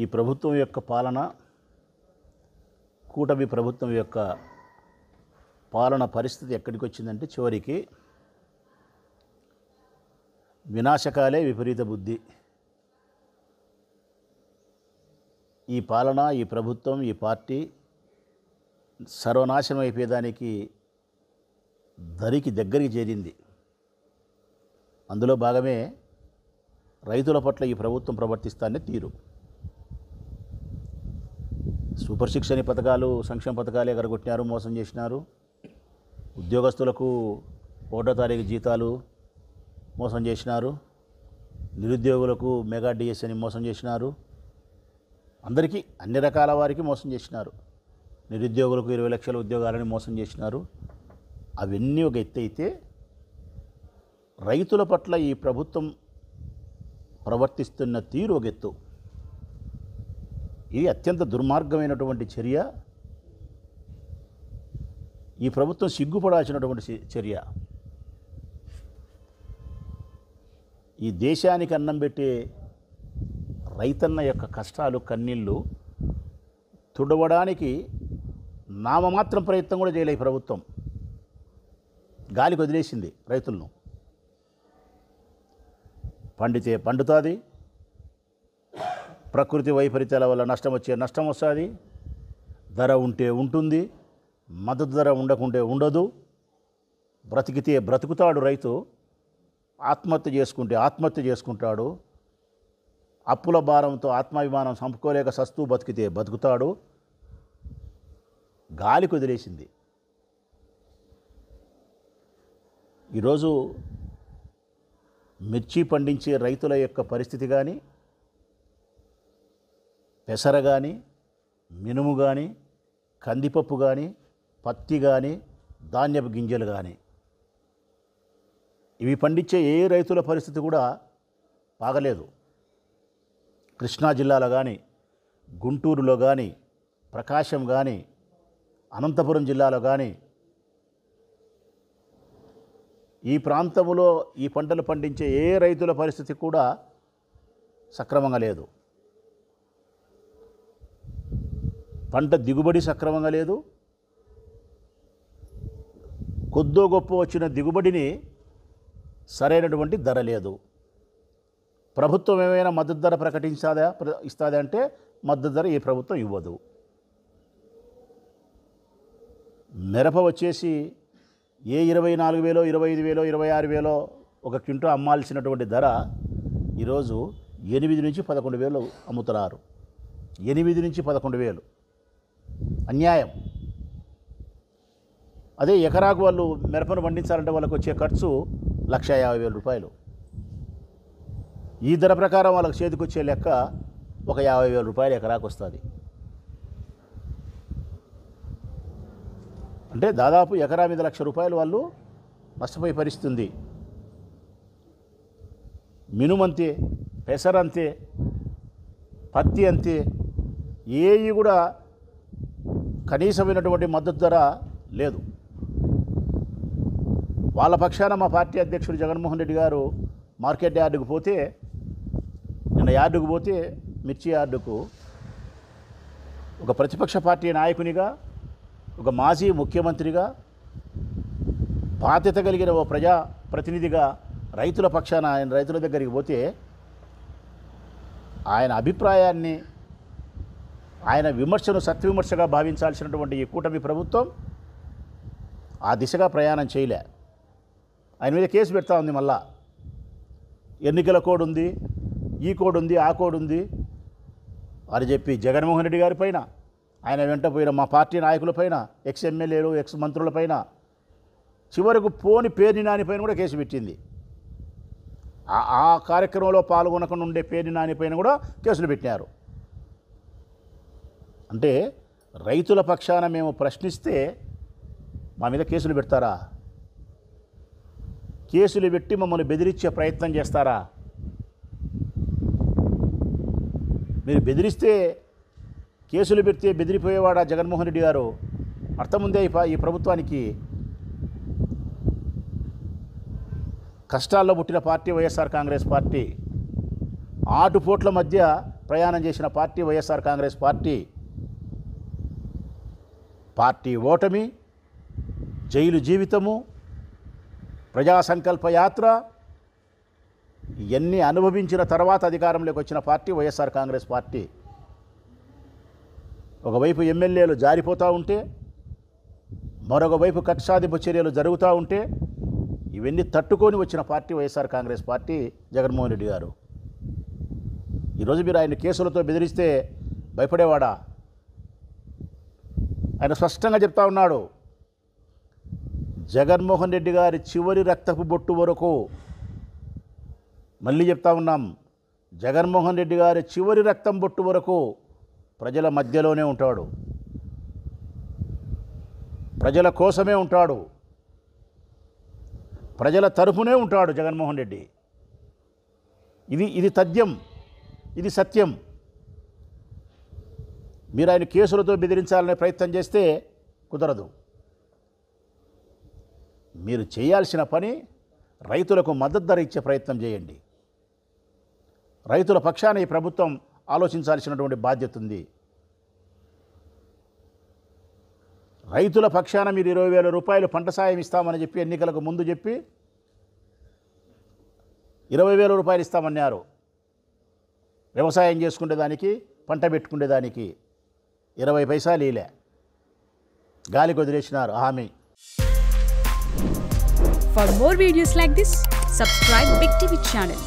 ఈ ప్రభుత్వం యొక్క పాలన, కూటమి ప్రభుత్వం యొక్క పాలన పరిస్థితి ఎక్కడికి వచ్చిందంటే చివరికి వినాశకాలే విపరీత బుద్ధి. ఈ పాలన, ఈ ప్రభుత్వం, ఈ పార్టీ సర్వనాశనం అయిపోయేదానికి దగ్గరికి చేరింది. అందులో భాగమే రైతుల పట్ల ఈ ప్రభుత్వం ప్రవర్తిస్తానే తీరు. సూపర్ సిక్స్ అని పథకాలు, సంక్షేమ పథకాలు ఎగరగొట్టినారు, మోసం చేసినారు. ఉద్యోగస్తులకు 1వ తారీఖు జీతాలు మోసం చేసినారు. నిరుద్యోగులకు మెగా డిఎస్ అని మోసం చేసినారు. అందరికీ, అన్ని రకాల వారికి మోసం చేసినారు. నిరుద్యోగులకు 20 లక్షల ఉద్యోగాలని మోసం చేసినారు. అవన్నీ ఒక ఎత్తు అయితే, రైతుల పట్ల ఈ ప్రభుత్వం ప్రవర్తిస్తున్న తీరు ఒక ఎత్తు. ఇది అత్యంత దుర్మార్గమైనటువంటి చర్య. ఈ ప్రభుత్వం సిగ్గుపడాల్సినటువంటి చర్య. ఈ దేశానికి అన్నం పెట్టే రైతన్న యొక్క కష్టాలు, కన్నీళ్ళు తుడవడానికి నామమాత్రం ప్రయత్నం కూడా చేయలే ఈ ప్రభుత్వం. గాలికి వదిలేసింది రైతులను. పండితే పండుతుంది, ప్రకృతి వైపరీత్యాల వల్ల నష్టం వస్తుంది, ధర ఉంటే ఉంటుంది, మద్దతు ధర ఉండకుంటే ఉండదు. బ్రతికితే బ్రతుకుతాడు రైతు, ఆత్మహత్య చేసుకుంటాడు. అప్పుల భారంతో ఆత్మాభిమానం చంపుకోలేక సస్తూ బతికితే బతుకుతాడు. గాలికి వదిలేసింది. ఈరోజు మిర్చి పండించే రైతుల యొక్క పరిస్థితి కానీ, పెసర కానీ, మినుము కానీ, కందిపప్పు కానీ, పత్తి కానీ, ధాన్యపు గింజలు కానీ, ఇవి పండించే ఏ రైతుల పరిస్థితి కూడా బాగలేదు. కృష్ణా జిల్లాలో కానీ, గుంటూరులో కానీ, ప్రకాశం కానీ, అనంతపురం జిల్లాలో కానీ, ఈ ప్రాంతంలో ఈ పంటలు పండించే ఏ రైతుల పరిస్థితి కూడా సక్రమంగా లేదు. పంట దిగుబడి సక్రమంగా లేదు. కొద్దో గొప్ప వచ్చిన దిగుబడిని సరైనటువంటి ధర లేదు. ప్రభుత్వం ఏమైనా మద్దతు ధర ఇస్తుందా అంటే మద్దతు ధర ఏ ప్రభుత్వం ఇవ్వదు. మిరప వచ్చేసి ఏ 24,000, 25,000, 26,000 ఒక క్వింటా అమ్మాల్సినటువంటి ధర ఈరోజు 8 నుంచి 11,000 అమ్ముతున్నారు. 8 నుంచి 11,000 అన్యాయం. అదే ఎకరాకు వాళ్ళు మిరపను పండించాలంటే వాళ్ళకు వచ్చే ఖర్చు 1,50,000 రూపాయలు. ఈ ధర ప్రకారం వాళ్ళకి చేతికి వచ్చే లెక్క ఒక 50,000 రూపాయలు ఎకరాకు వస్తుంది. అంటే దాదాపు ఎకరా మీద 1,00,000 రూపాయలు వాళ్ళు నష్టపోయే పరిస్థితి. మినుము అంతే, పెసర అంతే, పత్తి అంతే. ఏవి కూడా కనీసమైనటువంటి మద్దతు ధర లేదు. వాళ్ళ పక్షాన మా పార్టీ అధ్యక్షుడు జగన్మోహన్ రెడ్డి గారు మార్కెట్ యార్డుకు పోతే, నిన్న యార్డుకు పోతే, మిర్చి యార్డుకు ఒక ప్రతిపక్ష పార్టీ నాయకునిగా, ఒక మాజీ ముఖ్యమంత్రిగా, బాధ్యత కలిగిన ఓ ప్రజాప్రతినిధిగా రైతుల పక్షాన ఆయన రైతుల దగ్గరికి పోతే ఆయన అభిప్రాయాన్ని, ఆయన విమర్శను సత్విమర్శగా భావించాల్సినటువంటి ఈ కూటమి ప్రభుత్వం ఆ దిశగా ప్రయాణం చేయలే. ఆయన మీద కేసు పెడతా ఉంది. మళ్ళా ఎన్నికల కోడ్ ఉంది, ఈ కోడ్ ఉంది, ఆ కోడ్ ఉంది అని చెప్పి జగన్మోహన్ రెడ్డి గారి పైన, ఆయన వెంట పోయిన మా పార్టీ నాయకులపైన, ఎక్స్ ఎమ్మెల్యేలు, ఎక్స్ మంత్రులపైన, చివరకు పేర్ని నాని పైన కూడా కేసు పెట్టింది. ఆ కార్యక్రమంలో పాల్గొనకుండా ఉండే పేర్ని నాని పైన కూడా కేసులు పెట్టినారు. అంటే రైతుల పక్షాన మేము ప్రశ్నిస్తే మా మీద కేసులు పెడతారా? కేసులు పెట్టి మమ్మల్ని బెదిరించే ప్రయత్నం చేస్తారా? మీరు బెదిరిస్తే, కేసులు పెడితే బెదిరిపోయేవాడా జగన్మోహన్ రెడ్డి గారు? అర్థం ఉందే ఈ ప్రభుత్వానికి? కష్టాల్లో పుట్టిన పార్టీ వైఎస్ఆర్ కాంగ్రెస్ పార్టీ. ఆటుపోట్ల మధ్య ప్రయాణం చేసిన party YSR Congress party. Party ఓటమి, జైలు జీవితము, ప్రజా సంకల్ప యాత్ర ఇవన్నీ అనుభవించిన తర్వాత అధికారంలోకి వచ్చిన పార్టీ వైఎస్ఆర్ కాంగ్రెస్ పార్టీ. ఒకవైపు ఎమ్మెల్యేలు జారిపోతూ ఉంటే, మరొక వైపు కక్షాదింపు చర్యలు జరుగుతూ ఉంటే, ఇవన్నీ తట్టుకొని వచ్చిన పార్టీ వైఎస్ఆర్ కాంగ్రెస్ పార్టీ జగన్మోహన్ రెడ్డి గారు. ఈరోజు మీరు ఆయన కేసులతో బెదిరిస్తే భయపడేవాడా? ఆయన స్పష్టంగా చెప్తా ఉన్నాడు, జగన్మోహన్ రెడ్డి గారి చివరి రక్తపు బొట్టు వరకు, మళ్ళీ చెప్తా ఉన్నాం, జగన్మోహన్ రెడ్డి గారి చివరి రక్తం బొట్టు వరకు ప్రజల మధ్యలోనే ఉంటాడు, ప్రజల కోసమే ఉంటాడు, ప్రజల తరఫునే ఉంటాడు జగన్మోహన్ రెడ్డి. ఇది తథ్యం, ఇది సత్యం. మీరు ఆయన కేసులతో బెదిరించాలనే ప్రయత్నం చేస్తే కుదరదు. మీరు చేయాల్సిన పని రైతులకు మద్దతు ధర ఇచ్చే ప్రయత్నం చేయండి. రైతుల పక్షాన ఈ ప్రభుత్వం ఆలోచించాల్సినటువంటి బాధ్యత ఉంది. రైతుల పక్షాన మీరు 20,000 రూపాయలు పంట సాయం ఇస్తామని చెప్పి ఎన్నికలకు ముందు చెప్పి 20,000 రూపాయలు ఇస్తామన్నారు. వ్యవసాయం చేసుకునేదానికి, పంట పెట్టుకునేదానికి 20 పైసలు ఇలే, గాలికి వదిలేసినారు హామీ. For more videos like this, subscribe Big TV channel.